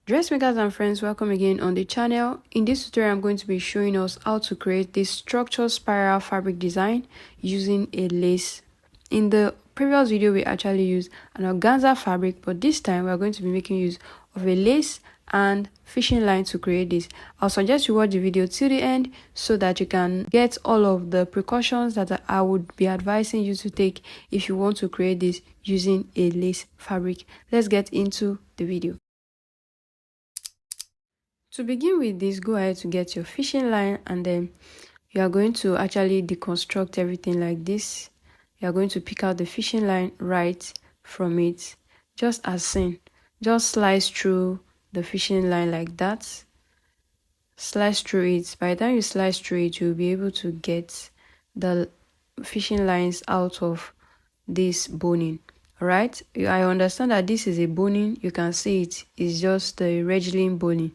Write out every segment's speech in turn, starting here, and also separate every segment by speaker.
Speaker 1: Dressmakers and friends, welcome again on the channel. In this tutorial, I'm going to be showing us how to create this structured spiral fabric design using a lace. In the previous video, we actually used an organza fabric, but this time we're going to be making use of a lace and fishing line to create this. I'll suggest you watch the video till the end so that you can get all of the precautions that I would be advising you to take if you want to create this using a lace fabric. Let's get into the video. To begin with this, go ahead to get your fishing line, and then you are going to actually deconstruct everything like this. You are going to pick out the fishing line right from it, just as seen. Just slice through the fishing line like that. Slice through it. By the time you slice through it, you'll be able to get the fishing lines out of this boning. Alright, I understand that this is a boning. You can see it is just the Regling boning.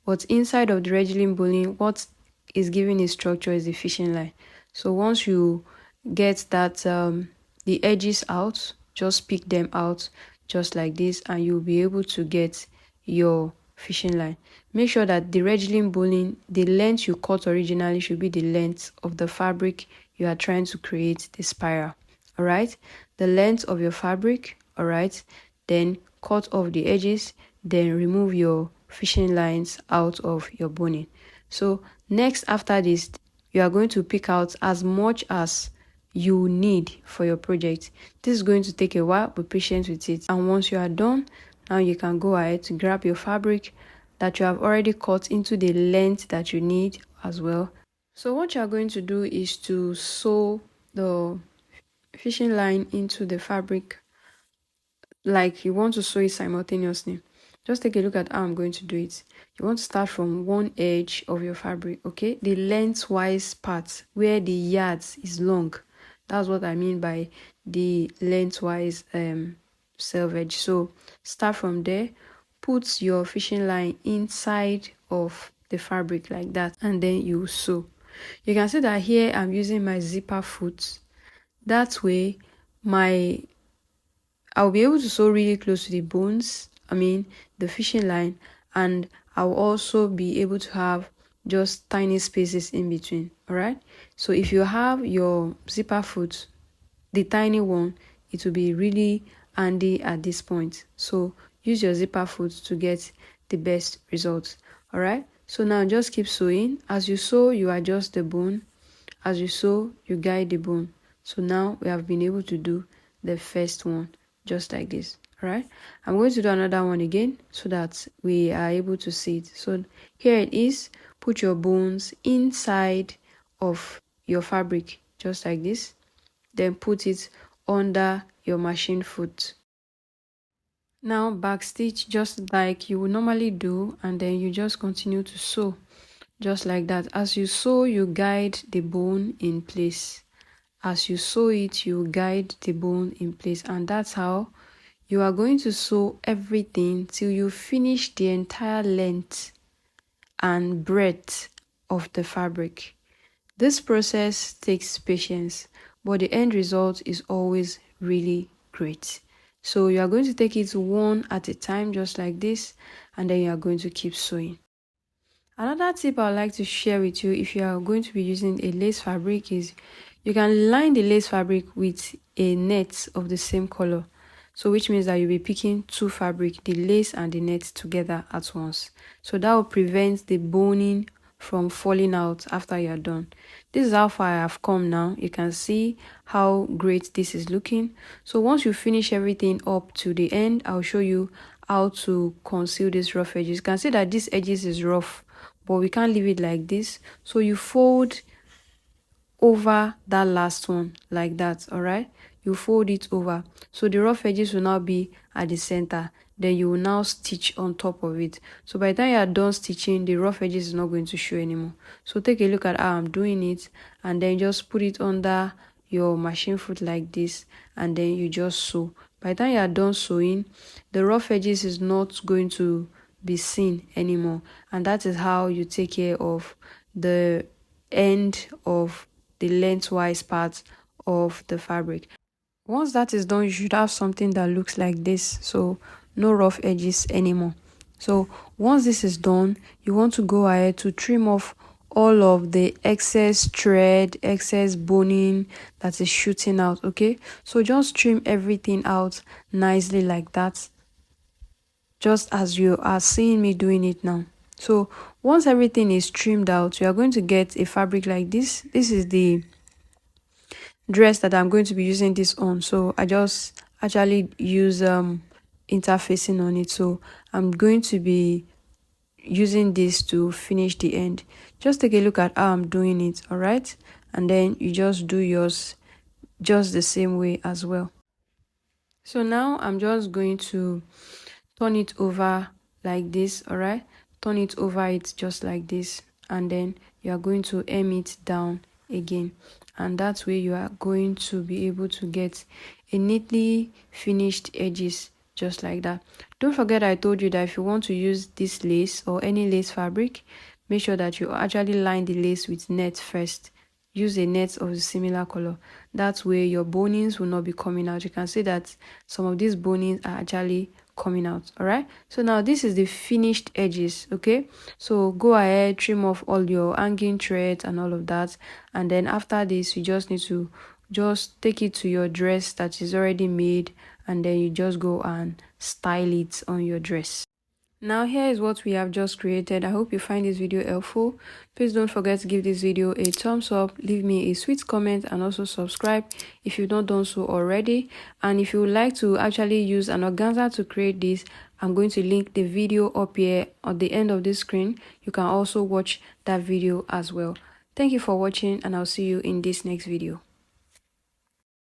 Speaker 1: But inside of the Regling boning, what is giving a structure is the fishing line. So once you get that the edges out, just pick them out just like this, and you'll be able to get your fishing line. Make sure that the Regling boning, the length you cut originally should be the length of the fabric you are trying to create the spiral. Alright, the length of your fabric. Alright, then cut off the edges, then remove your fishing lines out of your boning. So next, after this, you are going to pick out as much as you need for your project. This is going to take a while. Be patient with it, and once you are done, now you can go ahead to grab your fabric that you have already cut into the length that you need as well. So what you are going to do is to sew the fishing line into the fabric like you want to sew it simultaneously. Just take a look at how I'm going to do it. You want to start from one edge of your fabric, okay? The lengthwise part where the yards is long. That's what I mean by the lengthwise selvage. So start from there, put your fishing line inside of the fabric like that, and then you sew. You can see that here I'm using my zipper foot. That way I'll be able to sew really close to the bones, the fishing line, and I'll also be able to have just tiny spaces in between. Alright, so if you have your zipper foot, the tiny one, it will be really handy at this point. So use your zipper foot to get the best results. Alright, so now just keep sewing. As you sew, you adjust the bone. As you sew, you guide the bone. So now we have been able to do the first one just like this. Alright, I'm going to do another one again so that we are able to see it. So here it is. Put your bones inside of your fabric just like this, then put it under your machine foot. Now backstitch just like you would normally do, and then you just continue to sew just like that. As you sew, you guide the bone in place. As you sew it, you guide the bone in place, and that's how you are going to sew everything till you finish the entire length and breadth of the fabric. This process takes patience, but the end result is always really great. So you are going to take it one at a time just like this, and then you are going to keep sewing. Another tip I would like to share with you if you are going to be using a lace fabric is you can line the lace fabric with a net of the same color. So which means that you'll be picking two fabric, the lace and the net, together at once. So that will prevent the boning from falling out after you're done. This is how far I have come now. You can see how great this is looking. So once you finish everything up to the end, I'll show you how to conceal these rough edges. You can see that this edges is rough, but we can't leave it like this. So you fold over that last one like that. Alright, you fold it over, so the rough edges will now be at the center. Then you will now stitch on top of it. So by the time you are done stitching, the rough edges is not going to show anymore. So take a look at how I'm doing it, and then just put it under your machine foot like this, and then you just sew. By the time you are done sewing, the rough edges is not going to be seen anymore, and that is how you take care of the end of the lengthwise part of the fabric. Once that is done, you should have something that looks like this, so no rough edges anymore. So once this is done, you want to go ahead to trim off all of the excess thread, excess boning that is shooting out. Okay, so just trim everything out nicely like that, just as you are seeing me doing it now. So once everything is trimmed out, you are going to get a fabric like this. This is the dress that I'm going to be using this on. So I just actually use interfacing on it. So I'm going to be using this to finish the end. Just take a look at how I'm doing it, all right? And then you just do yours just the same way as well. So now I'm just going to turn it over like this, all right? Turn it over it just like this, and then you are going to hem it down again, and that way you are going to be able to get a neatly finished edges just like that. Don't forget I told you that if you want to use this lace or any lace fabric, make sure that you actually line the lace with net first. Use a net of a similar color. That way your bonings will not be coming out. You can see that some of these bonings are actually coming out. All right, so now this is the finished edges. Okay, so go ahead, trim off all your hanging threads and all of that, and then after this you just need to just take it to your dress that is already made, and then you just go and style it on your dress. Now here is what we have just created. I hope you find this video helpful. Please don't forget to give this video a thumbs up, leave me a sweet comment, and also subscribe if you've not done so already. And if you would like to actually use an organza to create this, I'm going to link the video up here at the end of this screen. You can also watch that video as well. Thank you for watching, and I'll see you in this next video.